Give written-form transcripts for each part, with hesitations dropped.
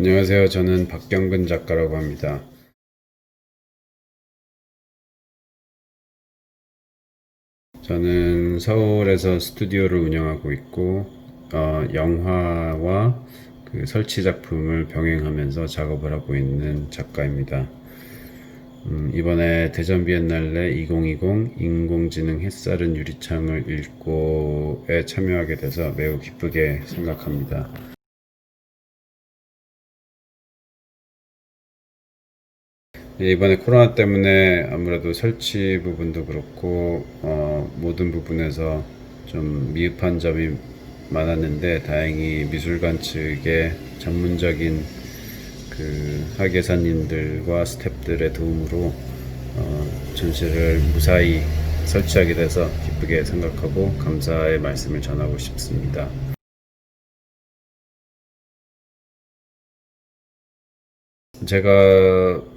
안녕하세요. 저는 박경근 작가라고 합니다. 저는 서울에서 스튜디오를 운영하고 있고, 영화와 그 설치 작품을 병행하면서 작업을 하고 있는 작가입니다. 이번에 대전 비엔날레 2020 인공지능 햇살은 유리창을 읽고에 참여하게 돼서 매우 기쁘게 생각합니다. 이번에 코로나 때문에 아무래도 설치 부분도 그렇고 모든 부분에서 좀 미흡한 점이 많았는데 다행히 미술관 측의 전문적인 그 설계사님들과 스태프들의 도움으로 전시를 무사히 설치하게 돼서 기쁘게 생각하고 감사의 말씀을 전하고 싶습니다. 제가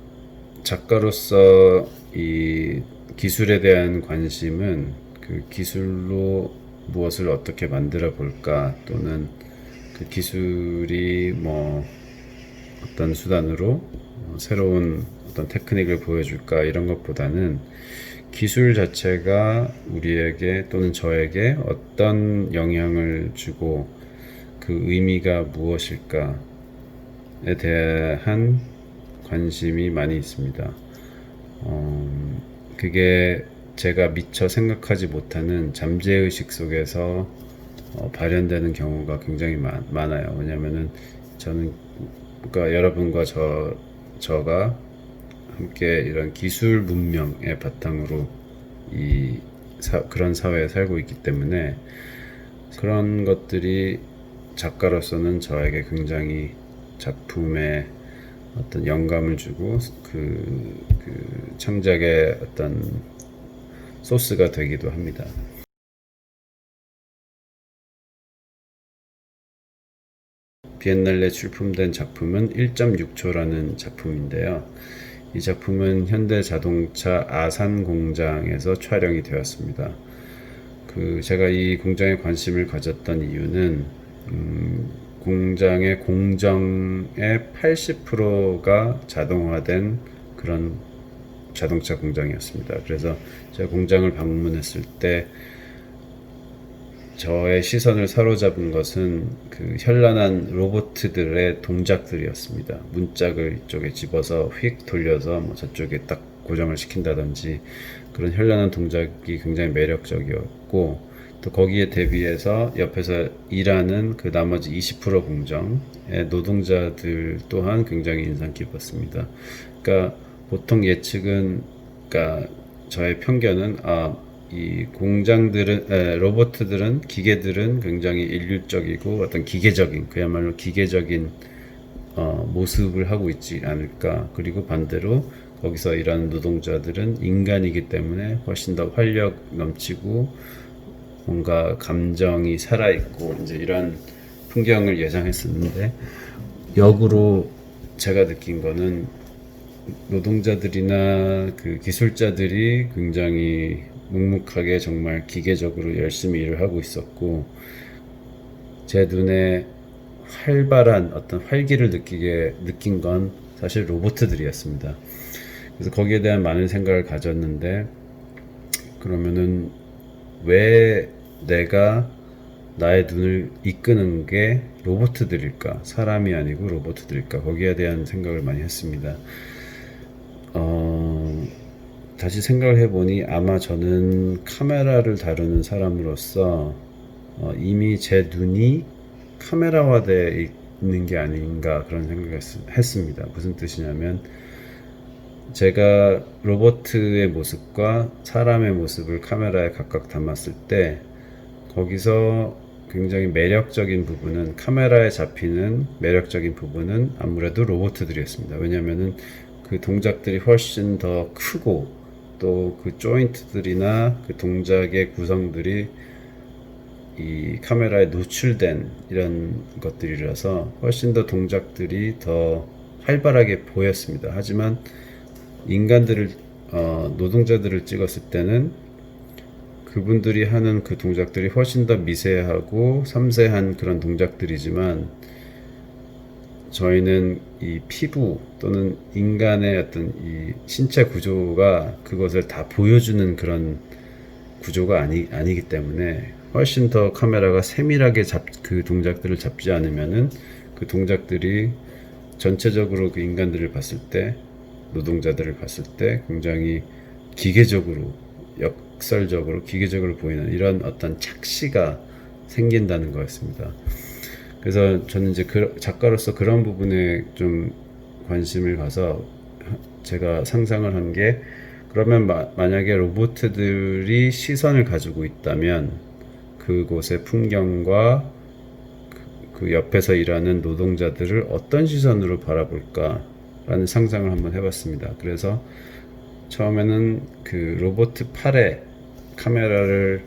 작가로서 이 기술에 대한 관심은 그 기술로 무엇을 어떻게 만들어 볼까, 또는 그 기술이 뭐 어떤 수단으로 새로운 어떤 테크닉을 보여줄까, 이런 것보다는 기술 자체가 우리에게 또는 저에게 어떤 영향을 주고 그 의미가 무엇일까에 대한 관심이 많이 있습니다. 그게 제가 미처 생각하지 못하는 잠재의식 속에서 발현되는 경우가 굉장히 많아요. 왜냐면은 저는, 그러니까 여러분과 저가 함께 이런 기술 문명의 바탕으로 그런 사회에 살고 있기 때문에 그런 것들이 작가로서는 저에게 굉장히 작품에 어떤 영감을 주고 그 창작의 어떤 소스가 되기도 합니다. 비엔날레 출품된 작품은 1.6초라는 작품인데요. 이 작품은 현대자동차 아산 공장에서 촬영이 되었습니다. 제가 이 공장에 관심을 가졌던 이유는 공장의 공정의 80%가 자동화된 그런 자동차 공장이었습니다. 그래서 제가 공장을 방문했을 때 저의 시선을 사로잡은 것은 그 현란한 로봇들의 동작들이었습니다. 문짝을 이쪽에 집어서 휙 돌려서 뭐 저쪽에 딱 고정을 시킨다든지, 그런 현란한 동작이 굉장히 매력적이었고, 또 거기에 대비해서 옆에서 일하는 그 나머지 20% 공정의 노동자들 또한 굉장히 인상 깊었습니다. 그러니까 보통 예측은, 그러니까 저의 편견은, 이 공장들은, 로봇들은, 기계들은 굉장히 일률적이고 어떤 기계적인, 그야말로 기계적인 모습을 하고 있지 않을까. 그리고 반대로 거기서 일하는 노동자들은 인간이기 때문에 훨씬 더 활력 넘치고 뭔가 감정이 살아있고, 이제 이런 풍경을 예상했었는데, 역으로 제가 느낀 거는 노동자들이나 그 기술자들이 굉장히 묵묵하게 정말 기계적으로 열심히 일을 하고 있었고, 제 눈에 활발한 어떤 활기를 느낀 건 사실 로봇들이었습니다. 그래서 거기에 대한 많은 생각을 가졌는데, 그러면은 왜 내가 나의 눈을 이끄는 게 로봇들일까? 사람이 아니고 로봇들일까? 거기에 대한 생각을 많이 했습니다. 다시 생각을 해보니 아마 저는 카메라를 다루는 사람으로서 이미 제 눈이 카메라화되어 있는 게 아닌가, 그런 생각을 했습니다. 무슨 뜻이냐면, 제가 로봇의 모습과 사람의 모습을 카메라에 각각 담았을 때 거기서 굉장히 매력적인 부분은, 카메라에 잡히는 매력적인 부분은 아무래도 로봇들이었습니다. 왜냐하면은 그 동작들이 훨씬 더 크고, 또 그 조인트들이나 그 동작의 구성들이 이 카메라에 노출된 이런 것들이라서 훨씬 더 동작들이 더 활발하게 보였습니다. 하지만 인간들을, 노동자들을 찍었을 때는 그분들이 하는 그 동작들이 훨씬 더 미세하고 섬세한 그런 동작들이지만, 저희는 이 피부 또는 인간의 어떤 이 신체 구조가 그것을 다 보여주는 그런 구조가 아니기 때문에 훨씬 더 카메라가 세밀하게 그 동작들을 잡지 않으면은 그 동작들이 전체적으로 그 인간들을 봤을 때, 노동자들을 봤을 때 굉장히 기계적으로, 역설적으로, 기계적으로 보이는 이런 어떤 착시가 생긴다는 거였습니다. 그래서 저는 이제 작가로서 그런 부분에 좀 관심을 가서 제가 상상을 한 게, 그러면 만약에 로봇들이 시선을 가지고 있다면 그곳의 풍경과 그 옆에서 일하는 노동자들을 어떤 시선으로 바라볼까라는 상상을 한번 해봤습니다. 그래서 처음에는 그 로봇 팔에 카메라를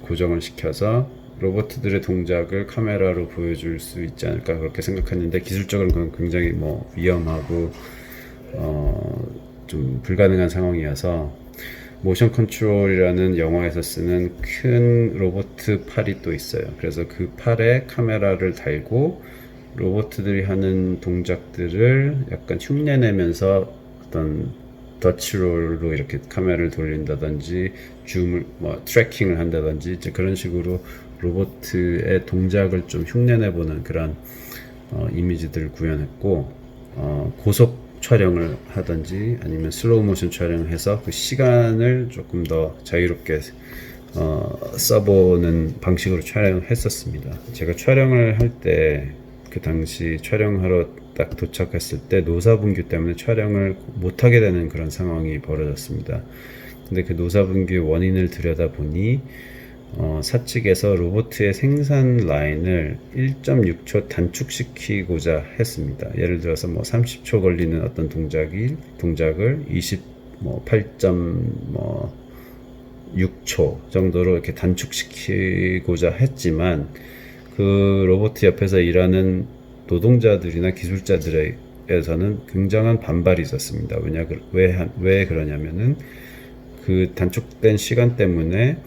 고정을 시켜서 로봇들의 동작을 카메라로 보여줄 수 있지 않을까 그렇게 생각했는데, 기술적으로는 그건 굉장히 위험하고 좀 불가능한 상황이어서 모션 컨트롤이라는 영화에서 쓰는 큰 로봇 팔이 또 있어요. 그래서 그 팔에 카메라를 달고 로봇들이 하는 동작들을 약간 흉내내면서 어떤 더치롤로 이렇게 카메라를 돌린다든지 줌을 트래킹을 한다든지 이제 그런 식으로 로봇의 동작을 좀 흉내내보는 그런 이미지들을 구현했고, 고속 촬영을 하든지 아니면 슬로우 모션 촬영을 해서 그 시간을 조금 더 자유롭게 써보는 방식으로 촬영했었습니다. 제가 촬영을 할 때, 그 당시 촬영하러 딱 도착했을 때 노사분규 때문에 촬영을 못하게 되는 그런 상황이 벌어졌습니다. 근데 그 노사분규의 원인을 들여다보니 사측에서 로봇의 생산 라인을 1.6초 단축시키고자 했습니다. 예를 들어서 30초 걸리는 어떤 동작을 8.6초 정도로 이렇게 단축시키고자 했지만, 그 로봇 옆에서 일하는 노동자들이나 기술자들에게서는 굉장한 반발이 있었습니다. 왜 그러냐면은 그 단축된 시간 때문에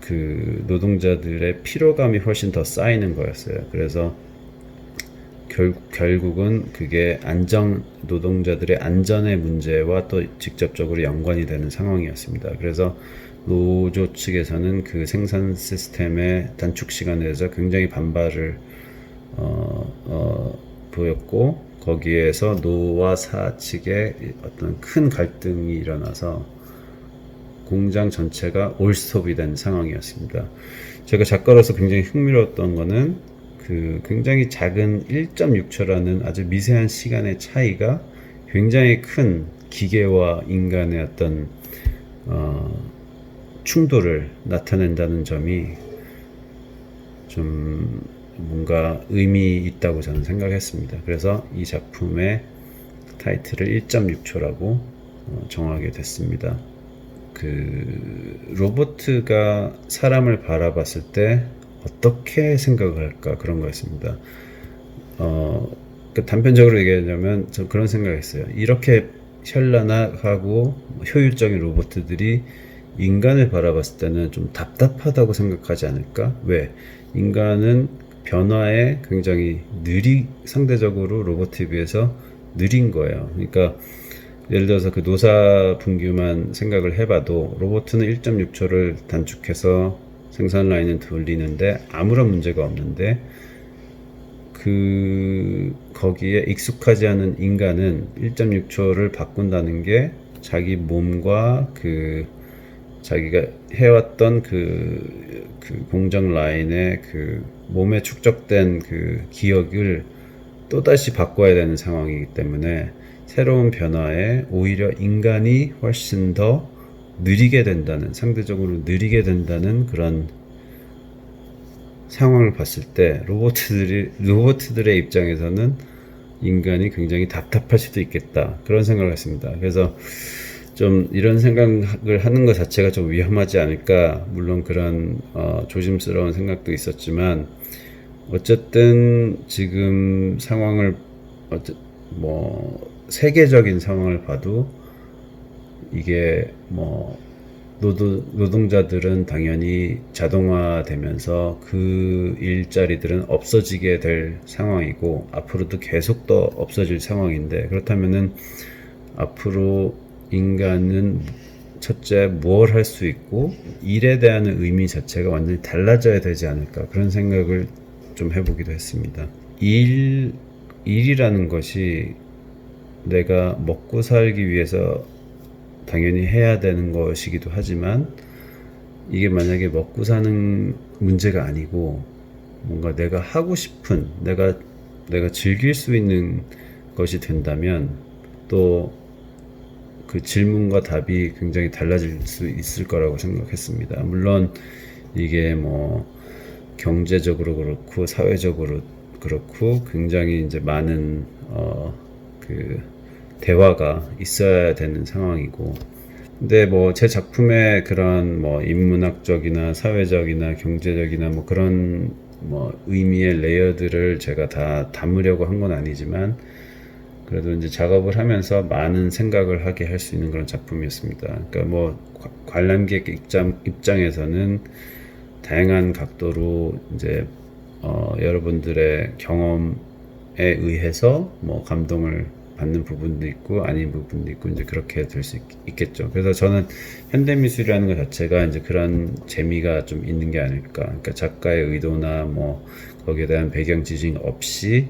그 노동자들의 피로감이 훨씬 더 쌓이는 거였어요. 그래서 결국은 그게 노동자들의 안전의 문제와 또 직접적으로 연관이 되는 상황이었습니다. 그래서 노조 측에서는 그 생산 시스템의 단축 시간에 대해서 굉장히 반발을 보였고, 거기에서 노와 사 측의 어떤 큰 갈등이 일어나서 공장 전체가 올스톱이 된 상황이었습니다. 제가 작가로서 굉장히 흥미로웠던 거는 그 굉장히 작은 1.6초라는 아주 미세한 시간의 차이가 굉장히 큰 기계와 인간의 어떤 충돌을 나타낸다는 점이 좀 뭔가 의미 있다고 저는 생각했습니다. 그래서 이 작품의 타이틀을 1.6초라고 정하게 됐습니다. 그 로봇가 사람을 바라봤을 때 어떻게 생각을 할까, 그런 거였습니다. 단편적으로 얘기하자면 저 그런 생각을 했어요. 이렇게 현란하고 효율적인 로봇들이 인간을 바라봤을 때는 좀 답답하다고 생각하지 않을까? 왜? 인간은 변화에 굉장히 상대적으로 로봇에 비해서 느린 거예요. 그러니까 예를 들어서 그 노사 분규만 생각을 해봐도 로봇은 1.6초를 단축해서 생산 라인을 돌리는데 아무런 문제가 없는데, 거기에 익숙하지 않은 인간은 1.6초를 바꾼다는 게 자기 몸과 자기가 해왔던 그 공정 라인의 그 몸에 축적된 그 기억을 또다시 바꿔야 되는 상황이기 때문에, 새로운 변화에 오히려 인간이 훨씬 더 상대적으로 느리게 된다는 그런 상황을 봤을 때, 로봇들의 입장에서는 인간이 굉장히 답답할 수도 있겠다, 그런 생각을 했습니다. 그래서 좀 이런 생각을 하는 것 자체가 좀 위험하지 않을까, 물론 그런 조심스러운 생각도 있었지만, 어쨌든 지금 상황을 세계적인 상황을 봐도 이게 노동자들은 당연히 자동화되면서 그 일자리들은 없어지게 될 상황이고 앞으로도 계속 더 없어질 상황인데, 그렇다면은 앞으로 인간은 첫째 뭘 할 수 있고 일에 대한 의미 자체가 완전히 달라져야 되지 않을까, 그런 생각을 좀 해보기도 했습니다. 일이라는 것이 내가 먹고 살기 위해서 당연히 해야 되는 것이기도 하지만, 이게 만약에 먹고 사는 문제가 아니고 뭔가 내가 하고 싶은, 내가 즐길 수 있는 것이 된다면 또 그 질문과 답이 굉장히 달라질 수 있을 거라고 생각했습니다. 물론 이게 뭐 경제적으로 그렇고 사회적으로 그렇고 굉장히 이제 많은 그 대화가 있어야 되는 상황이고, 근데 뭐 제 작품의 그런 뭐 인문학적이나 사회적이나 경제적이나 뭐 그런 뭐 의미의 레이어들을 제가 다 담으려고 한 건 아니지만, 그래도 이제 작업을 하면서 많은 생각을 하게 할 수 있는 그런 작품이었습니다. 그러니까 뭐 관람객 입장에서는 다양한 각도로 이제 여러분들의 경험에 의해서 뭐 감동을 받는 부분도 있고 아닌 부분도 있고 이제 그렇게 될 수 있겠죠. 그래서 저는 현대미술이라는 것 자체가 이제 그런 재미가 좀 있는 게 아닐까. 그러니까 작가의 의도나 뭐 거기에 대한 배경 지식 없이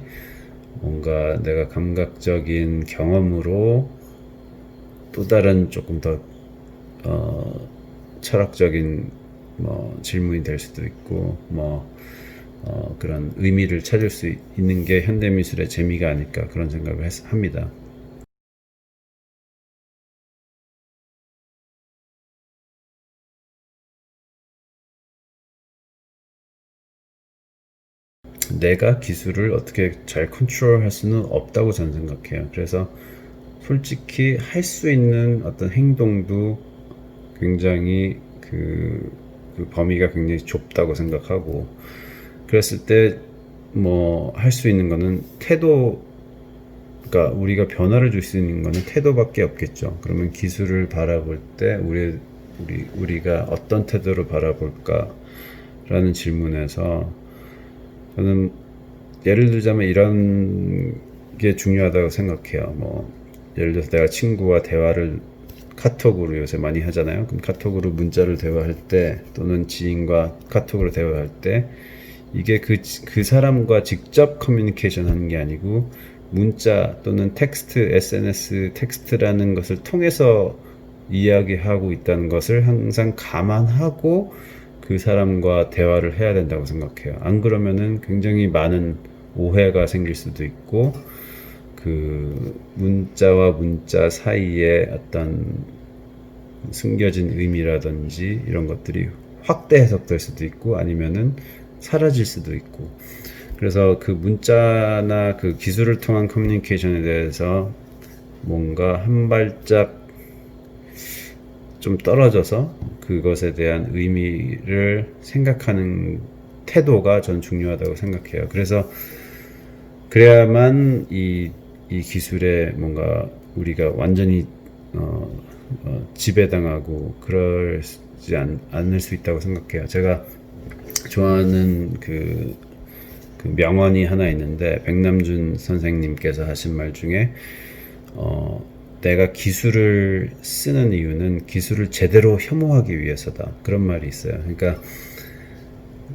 뭔가 내가 감각적인 경험으로 또 다른 조금 더 철학적인 뭐 질문이 될 수도 있고 뭐 그런 의미를 찾을 수 있는 게 현대미술의 재미가 아닐까, 그런 생각을 합니다. 내가 기술을 어떻게 잘 컨트롤할 수는 없다고 저는 생각해요. 그래서 솔직히 할 수 있는 어떤 행동도 굉장히 그 범위가 굉장히 좁다고 생각하고, 그랬을 때 뭐 할 수 있는 거는 태도, 그러니까 우리가 변화를 줄 수 있는 거는 태도밖에 없겠죠. 그러면 기술을 바라볼 때 우리가 어떤 태도로 바라볼까라는 질문에서 저는 예를 들자면 이런 게 중요하다고 생각해요. 뭐 예를 들어서 내가 친구와 대화를 카톡으로 요새 많이 하잖아요. 그럼 카톡으로 문자를 대화할 때 또는 지인과 카톡으로 대화할 때 이게 그 사람과 직접 커뮤니케이션 하는 게 아니고 문자 또는 텍스트, SNS 텍스트라는 것을 통해서 이야기하고 있다는 것을 항상 감안하고 그 사람과 대화를 해야 된다고 생각해요. 안 그러면은 굉장히 많은 오해가 생길 수도 있고, 그 문자와 문자 사이에 어떤 숨겨진 의미라든지 이런 것들이 확대 해석될 수도 있고 아니면은 사라질 수도 있고, 그래서 그 문자나 그 기술을 통한 커뮤니케이션에 대해서 뭔가 한 발짝 좀 떨어져서 그것에 대한 의미를 생각하는 태도가 전 중요하다고 생각해요. 그래서 그래야만 이 기술에 뭔가 우리가 완전히 지배당하고 그러지 않을 수 있다고 생각해요. 제가 좋아하는 그 명언이 하나 있는데, 백남준 선생님께서 하신 말 중에 내가 기술을 쓰는 이유는 기술을 제대로 혐오하기 위해서다, 그런 말이 있어요. 그러니까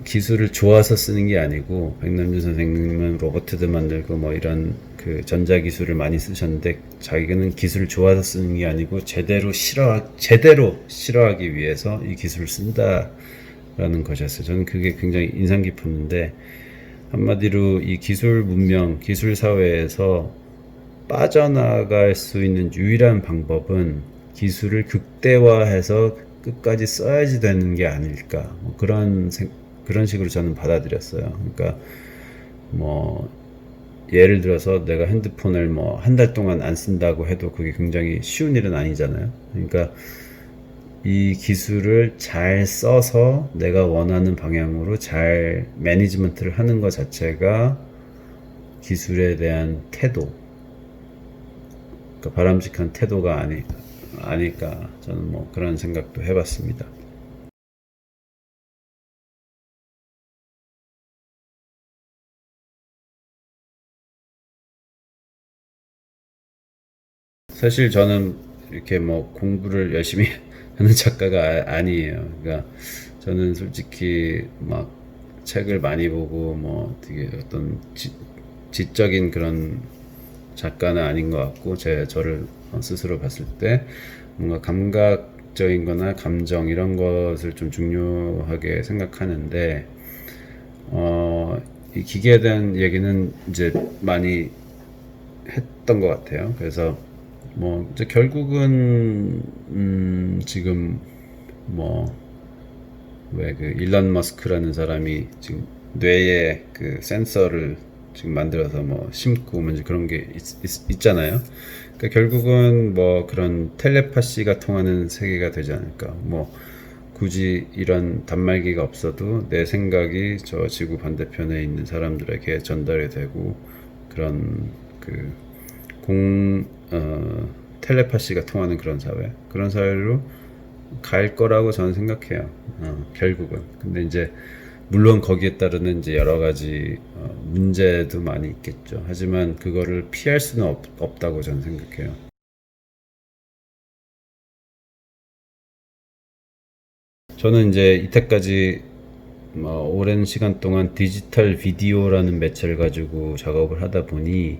기술을 좋아서 쓰는 게 아니고, 백남준 선생님은 로봇도 만들고 뭐 이런 그 전자기술을 많이 쓰셨는데 자기는 기술을 좋아서 쓰는 게 아니고 제대로 싫어하기 위해서 이 기술을 쓴다라는 것이었어요. 저는 그게 굉장히 인상 깊었는데, 한마디로 이 기술 문명, 기술 사회에서 빠져나갈 수 있는 유일한 방법은 기술을 극대화해서 끝까지 써야지 되는 게 아닐까, 뭐 그런 식으로 저는 받아들였어요. 그러니까 뭐 예를 들어서 내가 핸드폰을 뭐 한 달 동안 안 쓴다고 해도 그게 굉장히 쉬운 일은 아니잖아요. 그러니까 이 기술을 잘 써서 내가 원하는 방향으로 잘 매니지먼트를 하는 것 자체가 기술에 대한 태도, 그러니까 바람직한 태도가 아닐까 저는 뭐 그런 생각도 해봤습니다. 사실 저는 이렇게 뭐 공부를 열심히 하는 작가가 아니에요. 그러니까 저는 솔직히 막 책을 많이 보고 뭐 되게 어떤 지적인 그런 작가는 아닌 것 같고 저를 스스로 봤을 때 뭔가 감각적인 거나 감정 이런 것을 좀 중요하게 생각하는데 이 기계에 대한 얘기는 이제 많이 했던 것 같아요. 그래서 뭐 이제 결국은 지금 뭐 왜 그 일론 머스크라는 사람이 지금 뇌에 그 센서를 지금 만들어서 뭐 심고 뭐 이제 그런 게 있잖아요. 그러니까 결국은 뭐 그런 텔레파시가 통하는 세계가 되지 않을까. 뭐 굳이 이런 단말기가 없어도 내 생각이 저 지구 반대편에 있는 사람들에게 전달이 되고 그런 그 공, 텔레파시가 통하는 그런 사회로 갈 거라고 저는 생각해요. 결국은. 근데 이제 물론 거기에 따르는 이제 여러 가지 문제도 많이 있겠죠. 하지만 그거를 피할 수는 없다고 저는 생각해요. 저는 이제 이때까지 오랜 시간 동안 디지털 비디오라는 매체를 가지고 작업을 하다 보니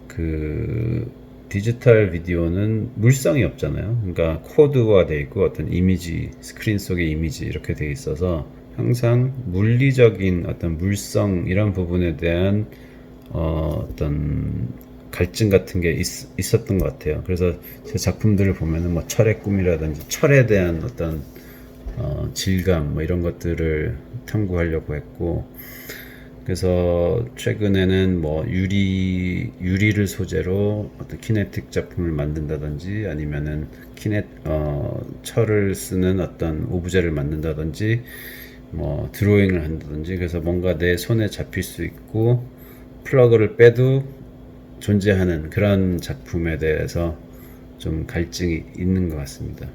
그 디지털 비디오는 물성이 없잖아요. 그러니까 코드화 돼 있고 어떤 이미지, 스크린 속의 이미지 이렇게 돼 있어서 항상 물리적인 어떤 물성 이런 부분에 대한 어떤 갈증 같은 게 있었던 것 같아요. 그래서 제 작품들을 보면은 뭐 철의 꿈이라든지 철에 대한 어떤 질감 뭐 이런 것들을 탐구하려고 했고 그래서 최근에는 뭐 유리를 소재로 어떤 키네틱 작품을 만든다든지 아니면은 철을 쓰는 어떤 오브제를 만든다든지 뭐 드로잉을 한다든지 그래서 뭔가 내 손에 잡힐 수 있고 플러그를 빼도 존재하는 그런 작품에 대해서 좀 갈증이 있는 것 같습니다.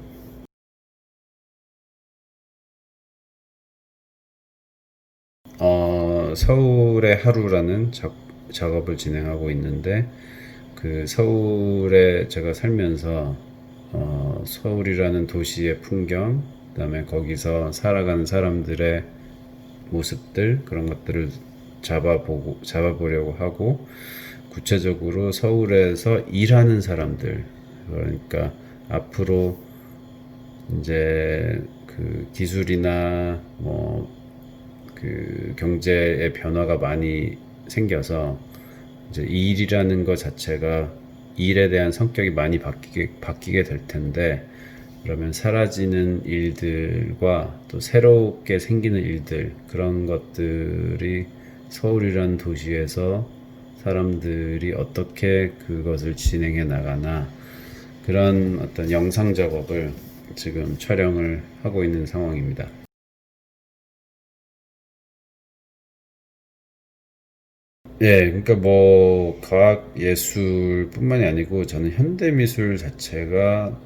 서울의 하루라는 작업을 진행하고 있는데 그 서울에 제가 살면서 서울이라는 도시의 풍경, 그다음에 거기서 살아가는 사람들의 모습들 그런 것들을 잡아보려고 하고 구체적으로 서울에서 일하는 사람들 그러니까 앞으로 이제 그 기술이나 뭐 그 경제의 변화가 많이 생겨서 이제 일이라는 것 자체가 일에 대한 성격이 많이 바뀌게 될 텐데 그러면 사라지는 일들과 또 새롭게 생기는 일들 그런 것들이 서울이라는 도시에서 사람들이 어떻게 그것을 진행해 나가나 그런 어떤 영상 작업을 지금 촬영을 하고 있는 상황입니다. 예, 그러니까 뭐 과학 예술뿐만이 아니고 저는 현대 미술 자체가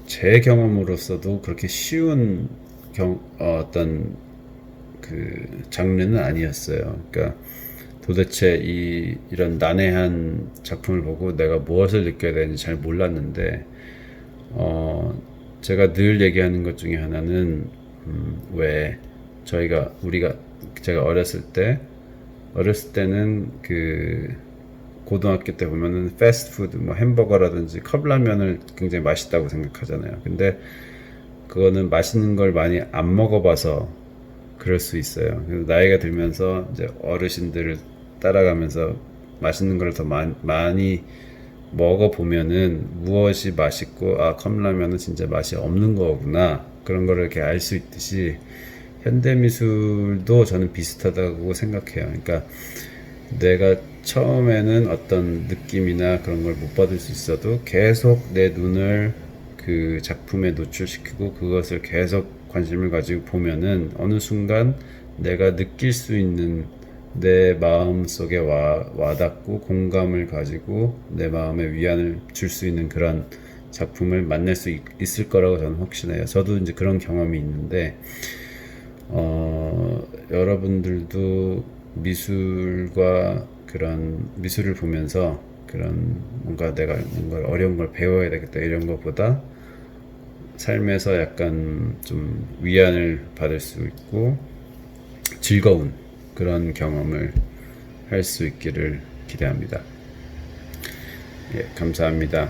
제 경험으로서도 그렇게 쉬운 어떤 그 장르는 아니었어요. 그러니까 도대체 이런 난해한 작품을 보고 내가 무엇을 느껴야 되는지 잘 몰랐는데 어, 제가 늘 얘기하는 것 중에 하나는 왜 우리가 제가 어렸을 때는 그 고등학교 때 보면은 패스트푸드 뭐 햄버거라든지 컵라면을 굉장히 맛있다고 생각하잖아요. 근데 그거는 맛있는 걸 많이 안 먹어봐서 그럴 수 있어요. 그래서 나이가 들면서 이제 어르신들을 따라가면서 맛있는 걸 더 많이 먹어보면은 무엇이 맛있고 컵라면은 진짜 맛이 없는 거구나 그런 거를 이렇게 알 수 있듯이 현대미술도 저는 비슷하다고 생각해요. 그러니까 내가 처음에는 어떤 느낌이나 그런 걸 못 받을 수 있어도 계속 내 눈을 그 작품에 노출시키고 그것을 계속 관심을 가지고 보면은 어느 순간 내가 느낄 수 있는 내 마음 속에 와닿고 공감을 가지고 내 마음에 위안을 줄 수 있는 그런 작품을 만날 수 있을 거라고 저는 확신해요. 저도 이제 그런 경험이 있는데, 여러분들도 미술과 그런 미술을 보면서 그런 뭔가 내가 뭔가 어려운 걸 배워야 되겠다 이런 것보다 삶에서 약간 좀 위안을 받을 수 있고 즐거운 그런 경험을 할 수 있기를 기대합니다. 예, 감사합니다.